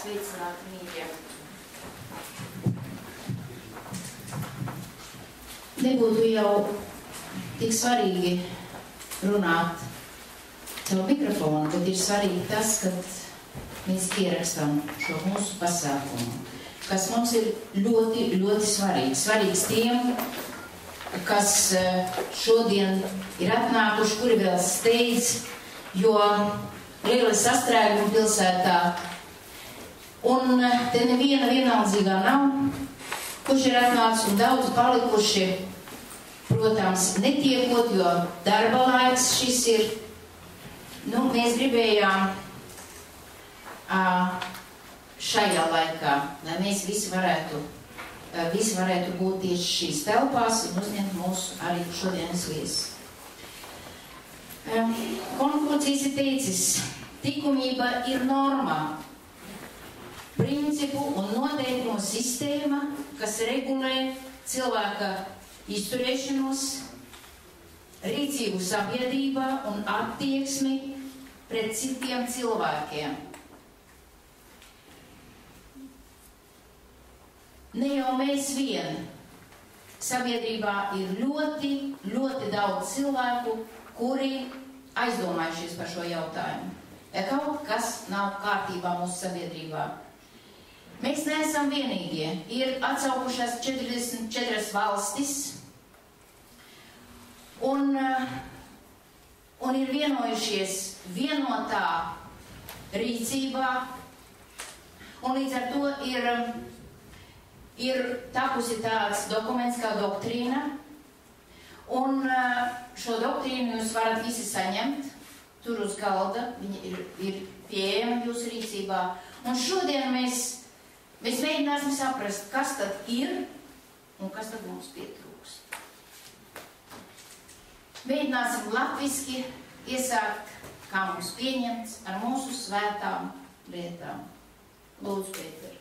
Sveicināti, mīļie! Nebūtu jau tik svarīgi runāt caur mikrofonu, bet ir svarīgi tas, ka mēs ierakstām šo mūsu pasākumu, kas mums ir ļoti, ļoti svarīgs. Svarīgs tiem, kas šodien ir atnākuši, kuri vēl steidz, jo liela sastrēguma pilsētā. Un te neviena vienaldzīgā nav, kurš ir atnācis un daudz palikuši, protams, netiekot, jo darba laiks šis ir. Mēs gribējām šajā laikā, lai mēs visi varētu būt tieši šīs telpās un uzņemt mūsu arī šodienas viesus. Konfūcijs ir teicis, likumība ir normā, principu un noteikumu sistēma, kas regulē cilvēka izturēšanos, rīcību sabiedrībā un attieksmi pret citiem cilvēkiem. Ne jau mēs vien. Sabiedrībā ir ļoti, ļoti daudz cilvēku, kuri aizdomājušies par šo jautājumu. Ja kaut kas nav kārtībā mūsu sabiedrībā. Mēs neesam vienīgie. Ir atsaukušās 44 valstis un ir vienojušies vienotā rīcībā, un līdz ar to ir tapusi tāds dokuments kā doktrīna, un šo doktrīnu jūs varat visi saņemt tur uz galda, viņa ir pieejama jūsu rīcībā, un šodien mēs mēģināsim saprast, kas tad ir un kas tad mums pietrūkst. Mēģināsim latviski iesākt, kā mums pieņemts, ar mūsu svētām lietām. Lūdzu, Pēter.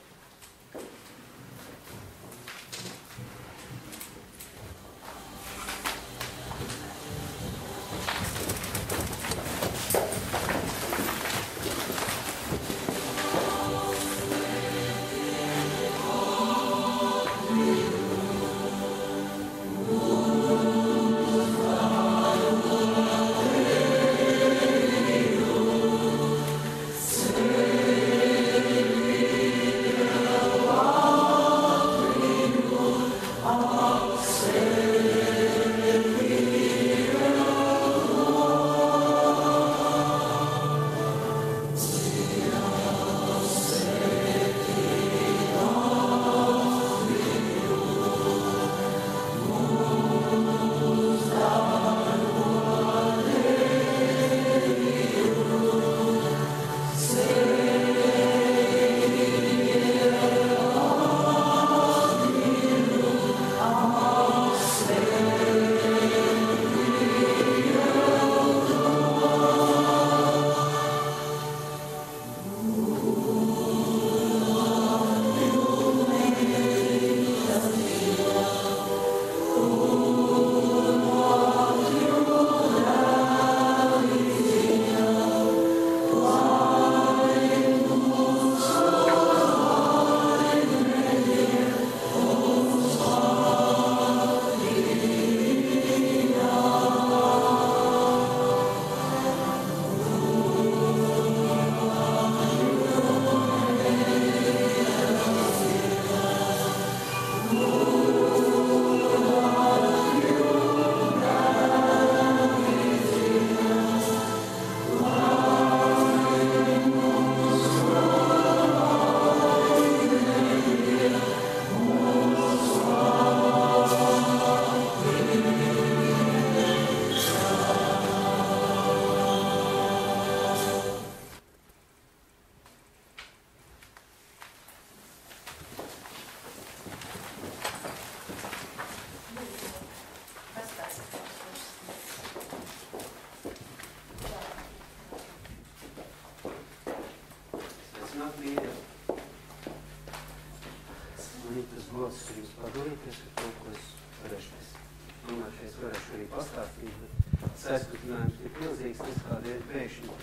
Sēskutinājumus ir pilzīgs, tas kādēļ pēkšņi.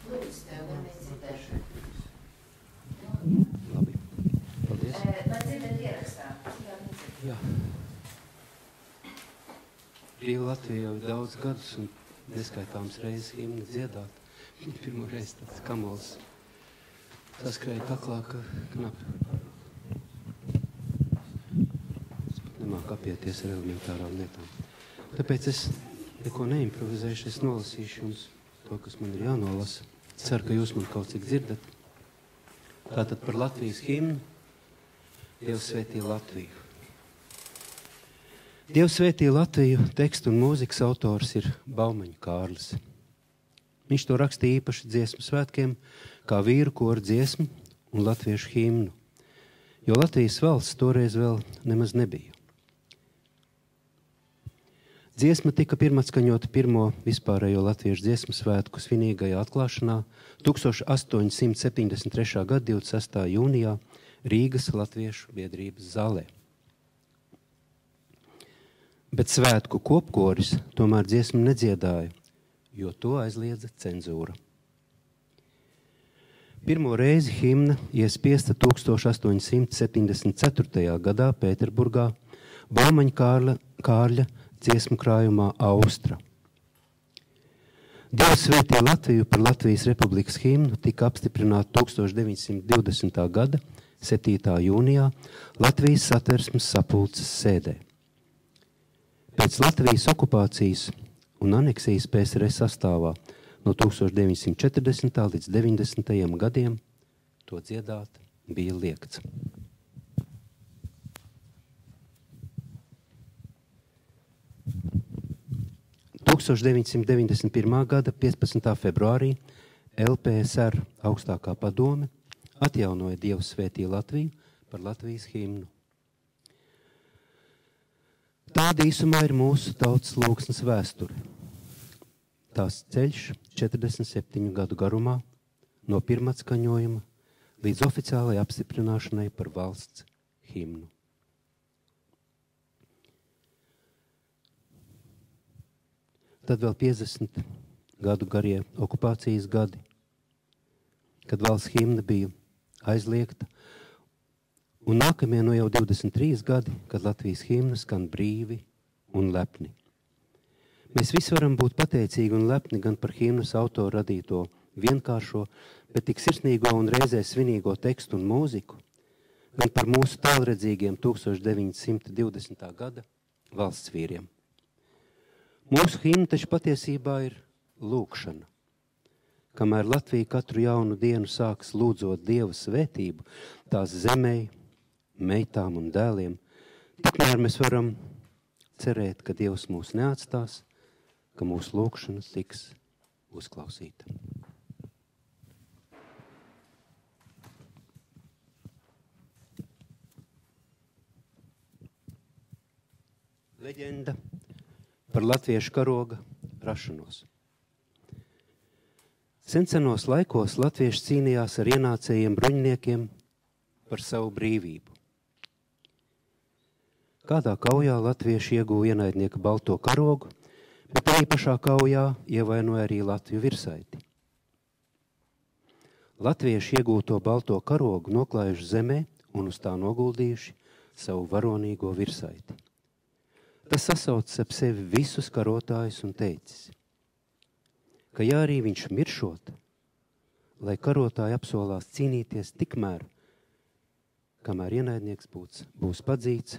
Lūdzu tev, lai mēs dzirdētu. Brīva Latvija jau ir daudz gadus un neskaitāms reizes himni dziedāt. Viņa pirmo reizi tāds kamols saskrēja kaklā, ka knapi. Es pat nemāku apieties ar elementārām lietām. Tāpēc es neko neimprovizēšu, es nolasīšu jums to, kas man ir jānolasa. Ceru, ka jūs man kaut cik dzirdat. Tātad par Latvijas himnu. Dievs svētī Latviju. Dievs svētī Latviju tekstu un mūzikas autors ir Baumaņa Kārlis. Viņš to rakstīja īpaši dziesmu svētkiem, kā vīru koru dziesmu un latviešu himnu, jo Latvijas valsts toreiz vēl nemaz nebija. Dziesma tika pirmatskaņota pirmo vispārējo latviešu dziesmu svētku svinīgajā atklāšanā 1873. gada 26. jūnijā Rīgas Latviešu biedrības zālē. Bet svētku kopkoris tomēr dziesmu nedziedāja, jo to aizliedza cenzūra. Pirmo reizi himna iespiesta 1874. gadā Pēterburgā Baumaņa Kārļa dziesmu krājumā Austra. Dievs svētī Latviju par Latvijas Republikas himnu tika apstiprināta 1920. gada 7. jūnijā Latvijas Satversmes sapulces sēdē. Pēc Latvijas okupācijas un aneksijas PSRS sastāvā no 1940. līdz 90. gadiem to dziedāt bija liegts. – 1991. gada 15. februārī LPSR augstākā padome atjaunoja Dievs svētī Latviju par Latvijas himnu. Tāda īsumā ir mūsu tautas lūgsnes vēsture. Tās ceļš 47 gadu garumā no pirmatskaņojuma līdz oficiālai apstiprināšanai par valsts himnu. Tad vēl 50 gadu garie okupācijas gadi, kad valsts himna bija aizliegta, un nākamie no jau 23 gadi, kad Latvijas himna skan brīvi un lepni. Mēs visi varam būt pateicīgi un lepni gan par himnas autoru radīto vienkāršo, bet tik sirsnīgo un reizē svinīgo tekstu un mūziku, gan par mūsu tālredzīgiem 1920. gada valsts vīriem. Mūsu himna taču patiesībā ir lūkšana. Kamēr Latvija katru jaunu dienu sāks lūdzot Dieva svētību tās zemei, meitām un dēliem, tikmēr mēs varam cerēt, ka Dievs mūs neatstās, ka mūsu lūkšana tiks uzklausīta. Leģenda par latviešu karoga rašanos. Sensenos laikos latvieši cīnījās ar ienācējiem bruņiniekiem par savu brīvību. Kādā kaujā latvieši ieguva ienaidnieka balto karogu, bet arī pašā kaujā ievainoja arī Latviju virsaiti. Latvieši iegūto balto karogu noklājuši zemē un uz tā noguldījuši savu varonīgo virsaiti. Tas sasaucis ap sevi visus karotājus un teicis, ka ja arī viņš miršot, lai karotāji apsolās cīnīties tikmēr, kamēr ienaidnieks būs padzīts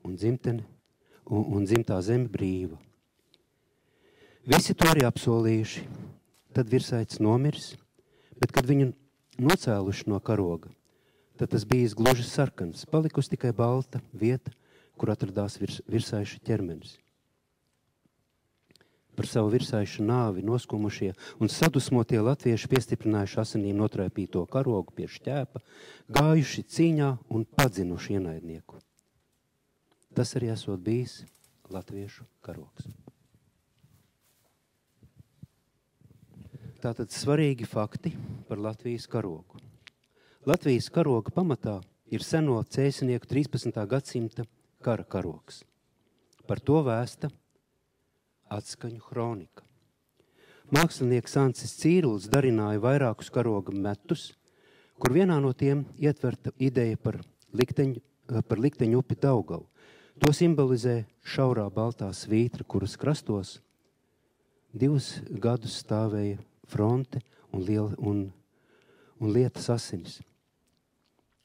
un dzimtene un dzimtā zeme brīva. Visi to arī apsolījuši, tad virsaitis nomirs, bet kad viņu nocēluši no karoga, tad tas bijis gluži sarkans, palikusi tikai balta vieta, kur atradās virsaiša ķermenis. Par savu virsaiša nāvi noskumušie un sadusmotie latvieši piestiprinājuši asinīm notraipīto karogu pie šķēpa, gājuši cīņā un padzinuši ienaidnieku. Tas arī esot bijis latviešu karogs. Tātad svarīgi fakti par Latvijas karogu. Latvijas karoga pamatā ir seno cēsinieku 13. gadsimta kara karogs. Par to vēsta atskaņu kronika. Mākslinieks Ancis Cīrulis darināja vairākus karoga metus, kur vienā no tiem ietverta ideja par likteņu upi Daugavu, To simbolizē šaurā baltā svītra, kuras krastos 2 gadus stāvēja fronte un lietas asinis.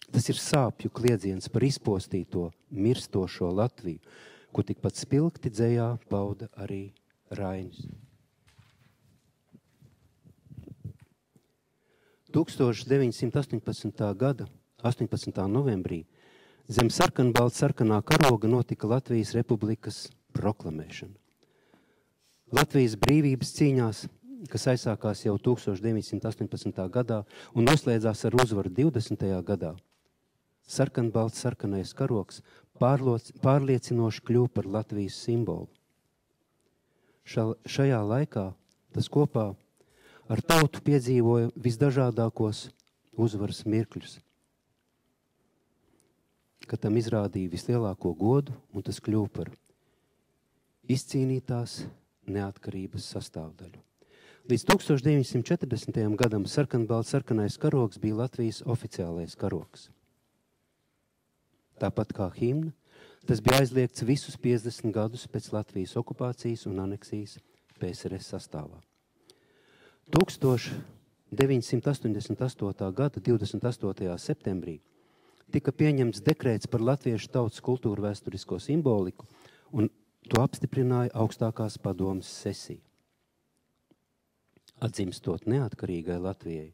Tas ir sāpju kliedziens par izpostīto, mirstošo Latviju, ko tikpat spilgti dzejā pauda arī Rainis. 1918. gada 18. novembrī zem sarkanbalta-sarkanā karoga notika Latvijas Republikas proklamēšana. Latvijas brīvības cīņās, kas aizsākās jau 1918. gadā un noslēdzās ar uzvaru 20. gadā, sarkanbalta-sarkanais karogs pārliecinoši kļuva par Latvijas simbolu. Šajā laikā tas kopā ar tautu piedzīvoja visdažādākos uzvaras mirkļus, kad tam izrādīja vislielāko godu, un tas kļuva par izcīnītās neatkarības sastāvdaļu. Līdz 1940. gadam sarkanbalta-sarkanais karogs bija Latvijas oficiālais karogs. Tāpat kā himna, tas bija aizliegts visus 50 gadus pēc Latvijas okupācijas un aneksijas PSRS sastāvā. 1988. gada 28. septembrī tika pieņemts dekrēts par latviešu tautas kultūru vēsturisko simboliku, un to apstiprināja augstākās padomes sesija. Atdzimstot neatkarīgai Latvijai,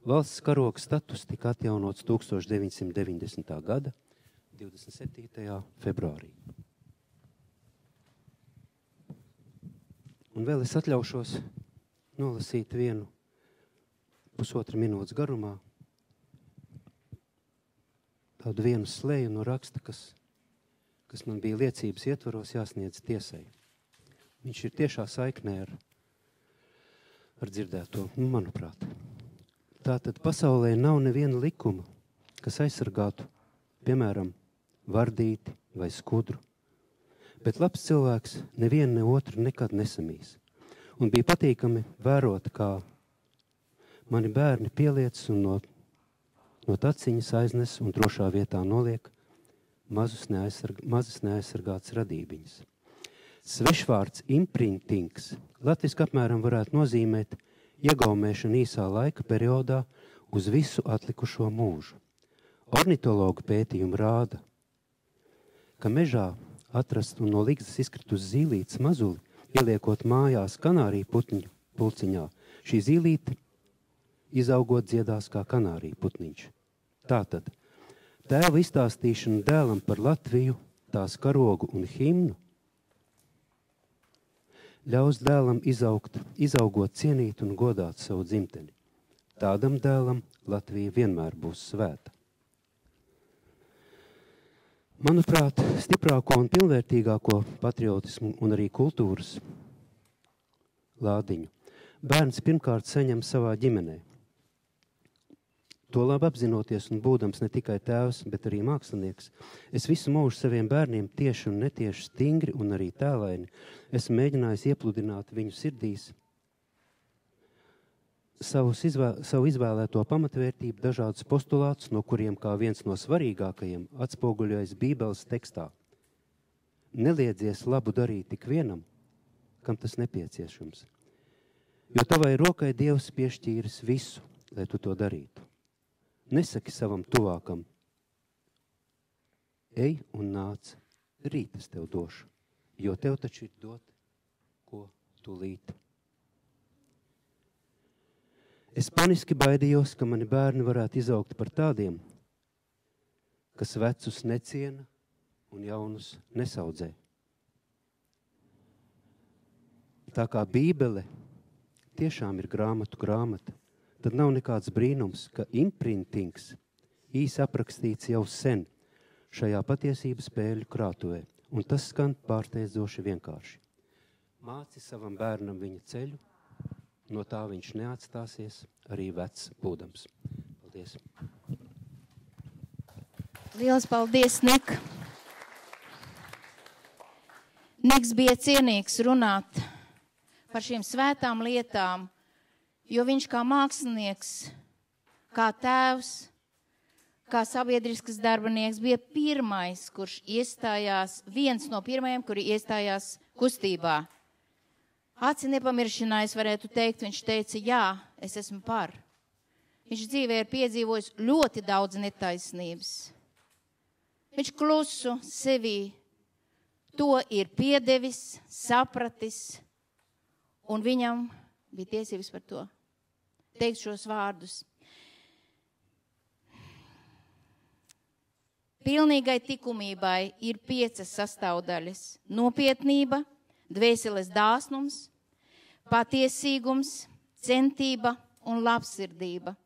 valsts karoga status tika atjaunots 1990. gada 27. februārī. Un vēl es atļaušos nolasīt vienu 1,5 minūtes garumā tādu vienu slēju no raksta, kas man bija liecības ietvaros jāsniedz tiesai. Viņš ir tiešā saiknē ar dzirdēto, manuprāt. Tātad pasaulē nav neviena likuma, kas aizsargātu, piemēram, vardīti vai skudru, bet labs cilvēks nevienu ne otru nekad nesamīs. Un bija patīkami vērot, kā mani bērni pieliecas un no taciņas aiznes un drošā vietā noliek mazas neaizsargātas radībiņas. Svešvārds imprintings latviski apmēram varētu nozīmēt iegaumēšanu īsā laika periodā uz visu atlikušo mūžu. Ornitologu pētījumi rāda, ka mežā atrast un no ligzdas izkritus zīlītes mazuli, ieliekot mājās kanāriju putniņu pulciņā, šī zīlīte izaugot dziedās kā kanāriju putniņš. Tātad, tēva izstāstīšana dēlam par Latviju, tās karogu un himnu, ļaus dēlam izaugot cienīt un godāt savu dzimteni. Tādam dēlam Latvija vienmēr būs svēta. Manuprāt, stiprāko un pilnvērtīgāko patriotismu un arī kultūras lādiņu bērns pirmkārt saņem savā ģimenē. To labi apzinoties un būdams ne tikai tēvs, bet arī mākslinieks, es visu mūžu saviem bērniem tieši un netieši stingri un arī tēlaini esmu mēģinājis iepludināt viņu sirdīs savu izvēlēto pamatvērtību, dažādus postulātus, no kuriem kā viens no svarīgākajiem atspoguļojas Bībeles tekstā. Neliedzies labu darīt tik vienam, kam tas nepieciešams, jo tavai rokai Dievs piešķīris visu, lai tu to darītu. Nesaki savam tuvākam, ej un nāc, rīt es tev došu, jo tev taču ir dot, ko tūlīt. Es paniski baidījos, ka mani bērni varētu izaugt par tādiem, kas vecus neciena un jaunus nesaudzē. Tā kā Bībele tiešām ir grāmatu grāmata, tad nav nekāds brīnums, ka imprintings īsi aprakstīts jau sen šajā patiesības spēļu krātuvē, un tas skan pārsteidzoši vienkārši. Māci savam bērnam viņa ceļu, no tā viņš neatstāsies arī vecs būdams. Paldies. Lielas paldies, Nik. Niks bija cienīgs runāt par šīm svētām lietām, jo viņš kā mākslinieks, kā tēvs, kā sabiedriskas darbinieks, bija pirmais, kurš iestājās, viens no pirmajiem, kuri iestājās kustībā. Aci nepamiršanā es varētu teikt, viņš teica, jā, es esmu par. Viņš dzīvē ir piedzīvojis ļoti daudz netaisnības. Viņš klusu sevī to ir piedevis, sapratis, un viņam bija tiesības par to teikt šos vārdus. Pilnīgai likumībai ir 5 sastāvdaļas – nopietnība, dvēseles dāsnums, patiesīgums, centība un labsirdība.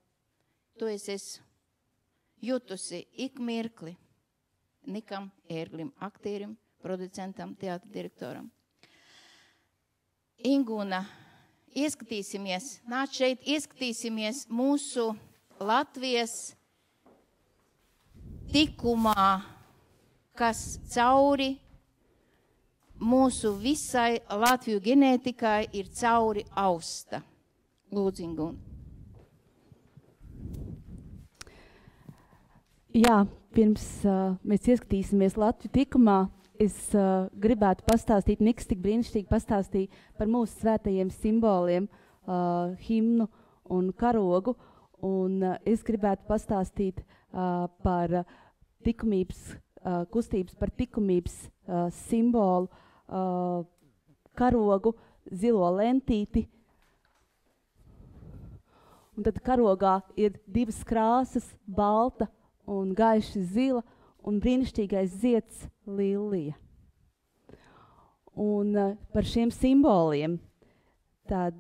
To es esmu jutusi ik mirkli Nikam Ērglim, aktierim, producentam, teātra direktoram. Ingūna, nāc šeit, ieskatīsimies mūsu Latvijas tikumā, kas cauri mūsu visai Latviju ģenētikai ir cauri austa. Lūdzu, Ingūna. Jā, pirms mēs ieskatīsimies Latviju tikumā, es gribētu pastāstīt, Niks tik brīnišķīgi pastāstīja par mūsu svētajiem simboliem, himnu un karogu, un es gribētu pastāstīt par likumības, kustības par likumības simbolu, karogu, zilo lentīti. Un tad karogā ir 2 krāsas, balta un gaiši zila, un brīnišķīgais zieds lilija. Un par šiem simboliem, tad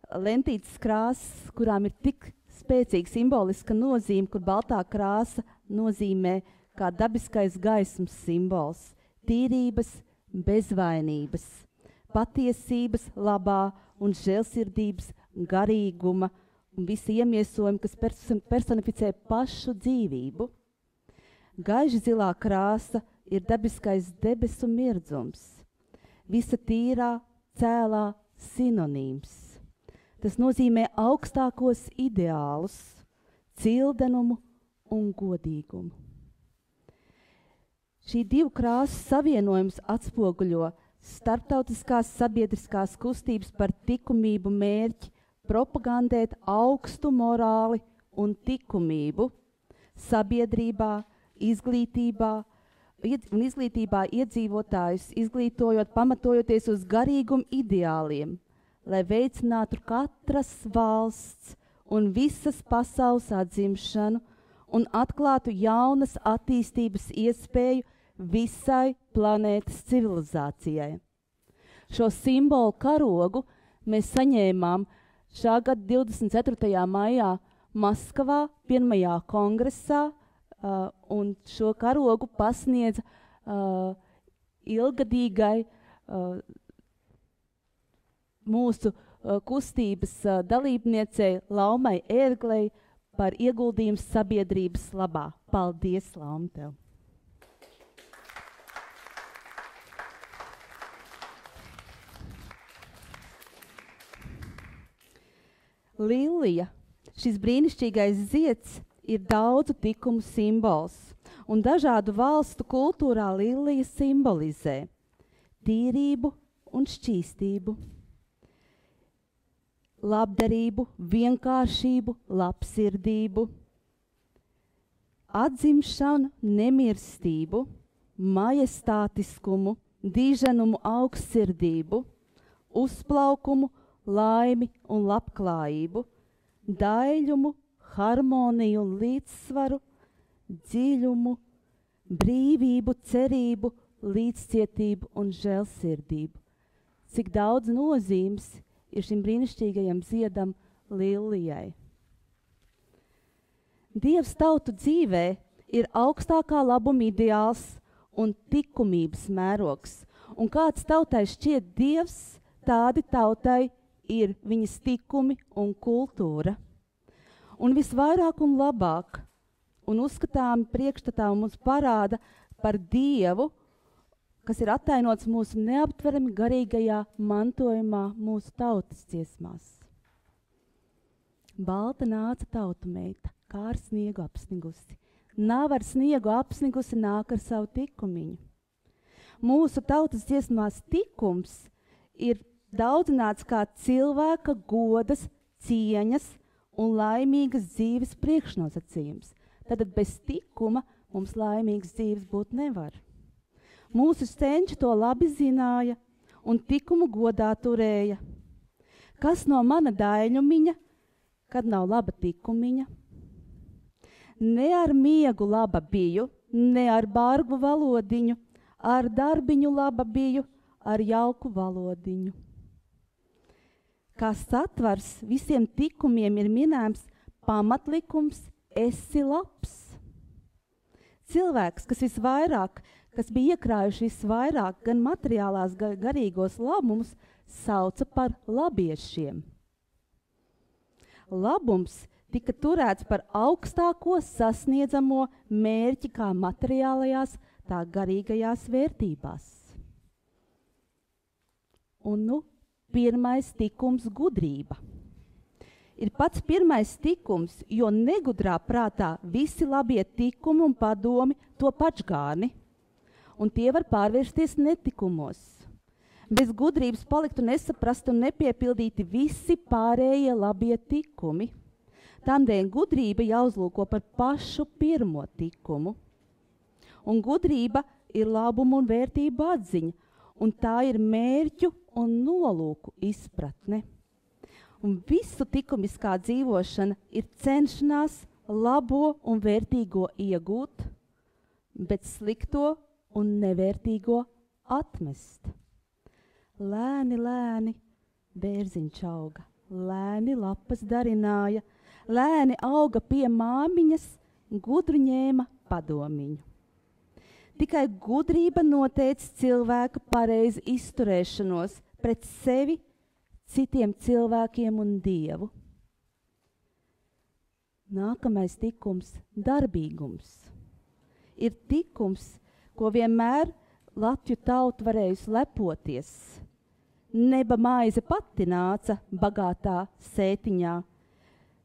lentītes krāsas, kurām ir tik spēcīga simboliska nozīme, kur baltā krāsa nozīmē kā dabiskais gaismas simbols, tīrības, bezvainības, patiesības, labā un žēlsirdības, garīguma un visi iemiesojumi, kas personificē pašu dzīvību. Gaiši zilā krāsa ir dabiskais debesu mirdzums, visa tīrā, cēlā sinonīms. Tas nozīmē augstākos ideālus, cildenumu un godīgumu. Šī 2 krāsu savienojums atspoguļo starptautiskās sabiedriskās kustības par likumību mērķi propagandēt augstu morāli un likumību sabiedrībā, izglītībā iedzīvotājus, izglītojot, pamatojoties uz garīgumu ideāliem, lai veicinātu katras valsts un visas pasaules atzimšanu un atklātu jaunas attīstības iespēju visai planētas civilizācijai. Šo simbolu karogu mēs saņēmām šā gada 24. maijā Maskavā, 1. kongresā, un šo karogu pasniedza ilgadīgai mūsu kustības dalībniecei Laumai Ērglei par ieguldījumu sabiedrības labā. Paldies, Lauma, tev! Lilija, šis brīnišķīgais zieds, ir daudzu likumu simbols, un dažādu valstu kultūrā lilija simbolizē tīrību un šķīstību, labdarību, vienkāršību, labsirdību, atzimšanu, nemirstību, majestātiskumu, diženumu, augstsirdību, uzplaukumu, laimi un labklājību, daļumu, harmoniju un līdzsvaru, dziļumu, brīvību, cerību, līdzcietību un žēlsirdību. Cik daudz nozīmes ir šim brīnišķīgajam ziedam lilijai. Dievs tautu dzīvē ir augstākā labuma ideāls un likumības mērogs. Un kāds tautai šķiet Dievs, tādi tautai ir viņas likumi un kultūra. Un visvairāk un labāk un uzskatāmi priekšstatā mums parāda par Dievu, kas ir attainots mūsu neaptverami garīgajā mantojumā mūsu tautas dziesmās. Balta nāca tautu meita, kā ar sniegu apsnigusi, nav ar sniegu apsnigusi, nāk ar savu tikumiņu. Mūsu tautas dziesmās tikums ir daudzināts kā cilvēka godas, cieņas un laimīgas dzīves priekšnosacījums. Tad bez tikuma mums laimīgas dzīves būt nevar. Mūsu senči to labi zināja un tikumu godā turēja. Kas no mana daiļumiņa, kad nav laba tikumiņa? Ne ar miegu laba biju, ne ar bargu valodiņu, ar darbiņu laba biju, ar jauku valodiņu. Kā satvars visiem tikumiem ir minēms pamatlikums esi labs. Cilvēks, kas bija iekrājuši visvairāk gan materiālās, gan garīgos labumus, sauca par labiešiem. Labums tika turēts par augstāko sasniedzamo mērķi kā materiālajās, tā garīgajās vērtībās. Un pirmais tikums – gudrība. Ir pats pirmais tikums, jo negudrā prātā visi labie tikumi un padomi to pačgāni, un tie var pārvērsties netikumos. Bez gudrības paliktu nesaprasti un nepiepildīti visi pārējie labie tikumi. Tādēļ gudrība jāuzlūko par pašu pirmo tikumu. Un gudrība ir labumu un vērtību atziņa, un tā ir mērķu un nolūku izpratne. Un visu likumiskā dzīvošana ir cenšanās labo un vērtīgo iegūt, bet slikto un nevērtīgo atmest. Lēni, lēni bērziņš auga, lēni lapas darināja, lēni auga pie māmiņas, gudru ņēma padomiņu. Tikai gudrība noteica cilvēka pareizi izturēšanos pret sevi, citiem cilvēkiem un Dievu. Nākamais tikums – darbīgums. Ir tikums, ko vienmēr Latviju tauta varējusi lepoties. Neba maize pati nāca bagātā sētiņā.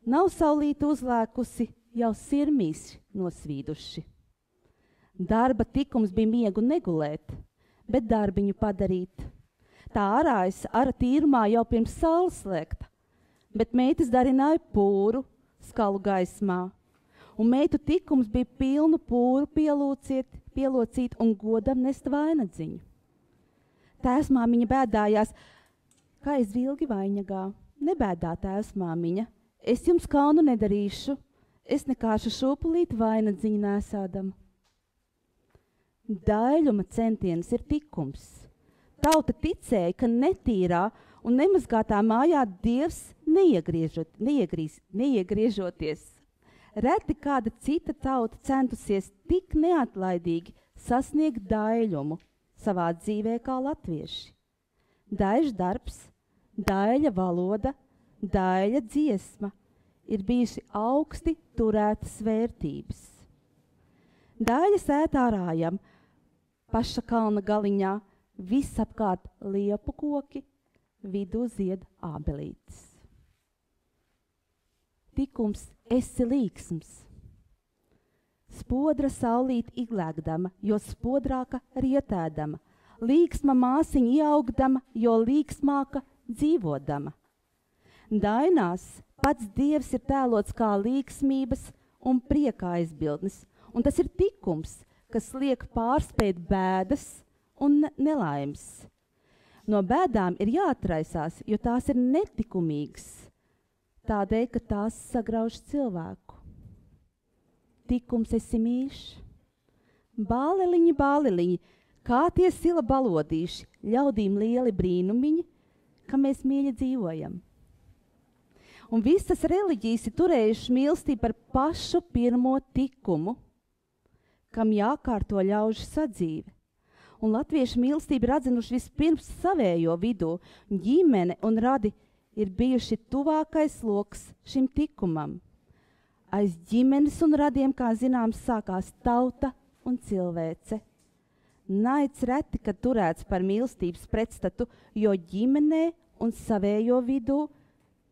Nav saulīte uzlēkusi, jau sirmīs nosvīduši. Darba tikums bija miegu negulēt, bet darbiņu padarīt. Tā arājas ara tīrumā jau pirms saules slēgta, bet meitas darināja pūru skalu gaismā. Un meitu tikums bija pilnu pūru pielocīt un godam nest vainadziņu. Tēvsmāmiņa bēdājās, kā es vilgi vainagā. Nebēdā, tēvsmāmiņa, es jums kaunu nedarīšu, es nekāšu šūpulīt vainadziņu nesādam. Daļuma centiens ir tikums. Tauta ticēja, ka netīrā un nemazgātā mājā Dievs neiegriežoties. Reti kāda cita tauta centusies tik neatlaidīgi sasniegt daļumu savā dzīvē kā latvieši. Daļš darbs, daļa valoda, daļa dziesma ir bijuši augsti turētas vērtības. Daļa sēt ārājam, paša kalna galiņā, visapkārt liepu koki, vidū zied ābelītes. Tikums esi līksms. Spodra saulīt iglēgdama, jo spodrāka rietēdama. Līksma māsiņa ieaugdama, jo līksmāka dzīvodama. Dainās pats Dievs ir tēlots kā līksmības un prieka aizbildnis, un tas ir tikums, kas liek pārspēt bēdas un nelaimes. No bēdām ir jāatraisās, jo tās ir netikumīgas, tādēļ, ka tās sagrauž cilvēku. Tikums esi mīļš. Bāleliņi, bāleliņi, kā tie sila balodīši, ļaudīm lieli brīnumiņi, ka mēs mīļi dzīvojam. Un visas reliģijas ir turējuši mīlestību par pašu pirmo tikumu, kam jākārto ļaužu sadzīve. Un latviešu mīlestību ir atzinuši vispirms savējo vidū, ģimene un radi ir bijuši tuvākais loks šim tikumam. Aiz ģimenes un radiem, kā zināms, sākās tauta un cilvēce. Naids reti, kad turēts par mīlestības pretstatu, jo ģimenē un savējo vidū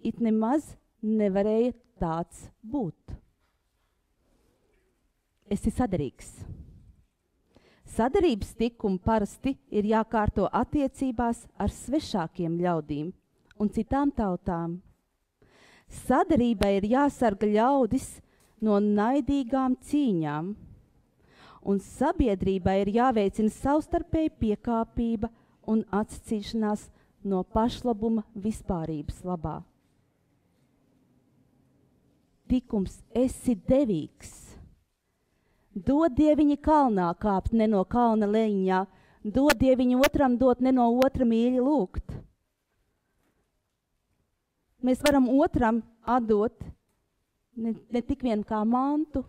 it nemaz nevarēja tāds būt. esi saderīgs. Saderības tikumi parasti ir jākārto attiecībās ar svešākiem ļaudīm un citām tautām. Saderībai ir jāsarga ļaudis no naidīgām cīņām, un sabiedrībai ir jāveicina savstarpēja piekāpība un atsacīšanās no pašlabuma vispārības labā. Tikums esi devīgs. Dod dieviņi kalnā kāpt, ne no kalna leņā, dod dieviņi otram dot, ne no otra mīļi lūgt. Mēs varam otram atdot ne tik vien kā mantu,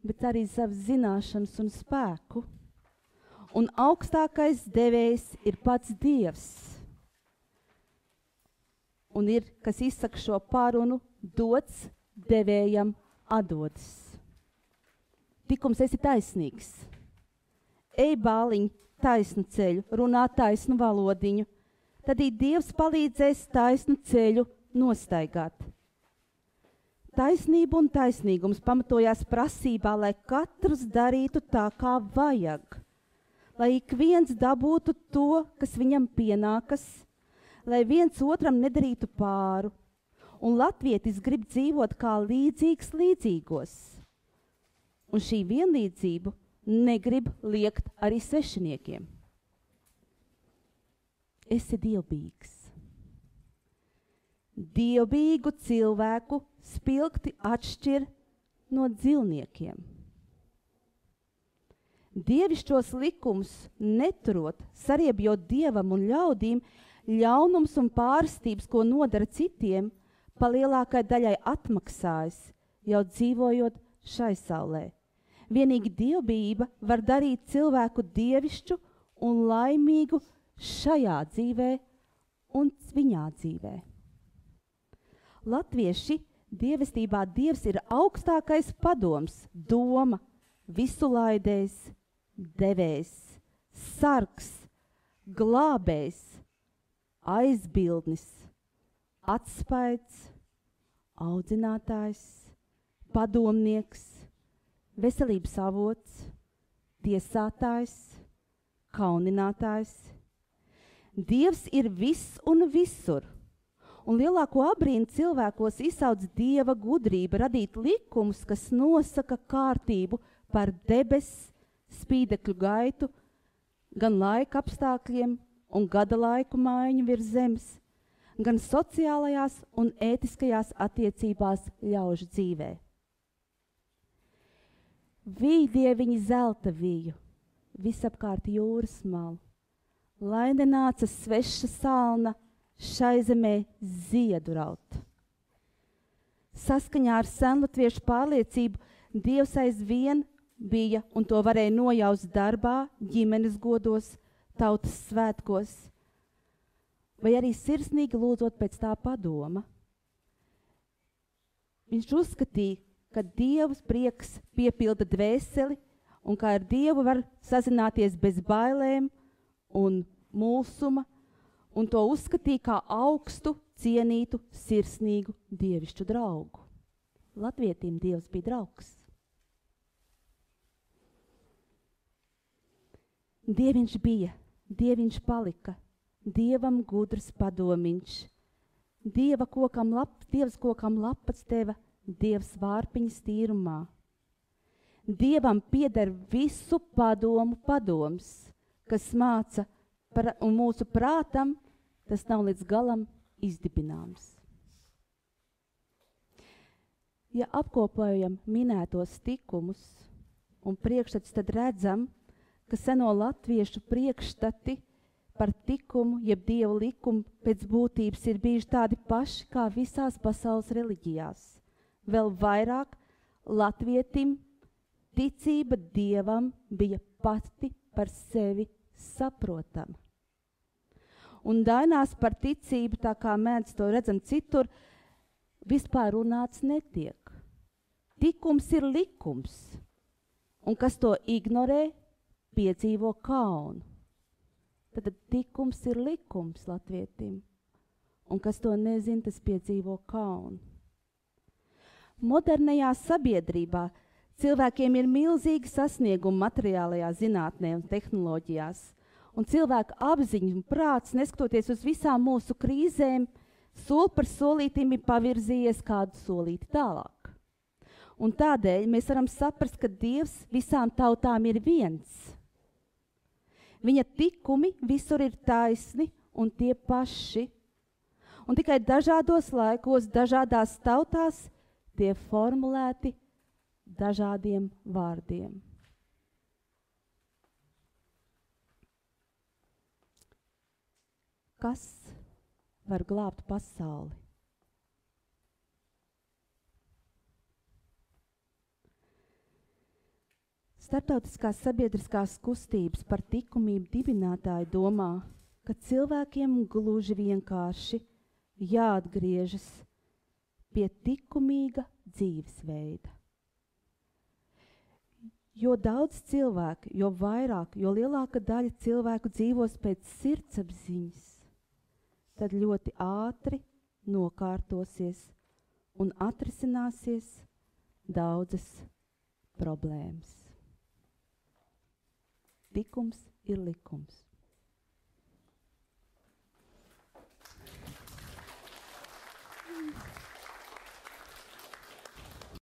bet arī savas zināšanas un spēku. Un augstākais devējs ir pats Dievs. Un ir, kas izsaka šo pārunu, dots devējam atdodas. Tikums esi taisnīgs. Ej bāliņ taisnu ceļu, runā taisnu valodiņu, tad Dievs palīdzēs taisnu ceļu nostaigāt. Taisnība un taisnīgums pamatojās prasībā, lai katrs darītu tā, kā vajag, lai ik viens dabūtu to, kas viņam pienākas, lai viens otram nedarītu pāru, un latvietis grib dzīvot kā līdzīgs līdzīgos. Un šī vienlīdzību negrib liekt arī svešiniekiem. Esi dievbijīgs. Dievbijīgu cilvēku spilgti atšķir no dzīvniekiem. Dievišķos likumus neturot, sariebjot dievam un ļaudīm, ļaunums un pārstības, ko nodara citiem, pa lielākai daļai atmaksājas, jau dzīvojot šai saulē. Vienīgi dievbijība var darīt cilvēku dievišķu un laimīgu šajā dzīvē un viņā dzīvē. Latvieši dievestībā Dievs ir augstākais padoms, doma, visulaidējs, devējs, sargs, glābējs, aizbildnis, atspaids, audzinātājs, padomnieks, veselības avots, tiesātājs, kauninātājs. Dievs ir viss un visur, un lielāko abrīnu cilvēkos izsauc Dieva gudrība radīt likumus, kas nosaka kārtību par debesu spīdekļu gaitu, gan laika apstākļiem un gada laiku maiņu virs zemes, gan sociālajās un ētiskajās attiecībās ļaužu dzīvē. Vij dieviņi zelta viju, visapkārt jūras malu, lai nenāca sveša salna šai zemē ziedu raut. Saskaņā ar senlatviešu pārliecību Dievs aizvien bija un to varēja nojaust darbā, ģimenes godos, tautas svētkos, vai arī sirsnīgi lūdzot pēc tā padoma. Viņš uzskatīja, ka Dievs prieks piepilda dvēseli un kā ar Dievu var sazināties bez bailēm un mulsuma, un to uzskatīja kā augstu, cienītu, sirsnīgu dievišķu draugu. Latvietim Dievs bija draugs. Dieviņš bija, Dieviņš palika, Dievam gudrs padomiņš. Dievs kokam lapats deva, Dievs vārpiņas tīrumā. Dievam pieder visu padomu padoms, kas māca, un mūsu prātam tas nav līdz galam izdibināms. Ja apkopojam minētos tikumus un priekšstats, tad redzam, ka seno latviešu priekšstati par tikumu, jeb Dieva likumu pēc būtības ir bijuši tādi paši kā visās pasaules reliģijās. Vēl vairāk latvietim ticība Dievam bija pati par sevi saprotama. Un dainās par ticību, tā kā mēdz to redzam citur, vispār runāts netiek. Tikums ir likums, un kas to ignorē, piedzīvo kaunu. Tad tikums ir likums latvietim, un kas to nezina, tas piedzīvo kaunu. Modernajā sabiedrībā Cilvēkiem ir milzīgi sasniegumi materiālajā zinātnē un tehnoloģijās. Un cilvēka apziņa un prāts, neskatoties uz visām mūsu krīzēm, soli par solītim ir pavirzījies kādu solīti tālāk. Un tādēļ mēs varam saprast, ka Dievs visām tautām ir viens. Viņa tikumi visur ir taisni un tie paši. Un tikai dažādos laikos, dažādās tautās tie formulēti dažādiem vārdiem. Kas var glābt pasauli? Startautiskās sabiedriskās kustības par likumību dibinātāji domā, ka cilvēkiem gluži vienkārši jāatgriežas pie likumīga dzīvesveida. Jo daudz cilvēku, jo vairāk, jo lielāka daļa cilvēku dzīvos pēc sirdsapziņas, tad ļoti ātri nokārtosies un atrisināsies daudzas problēmas. Likums ir likums.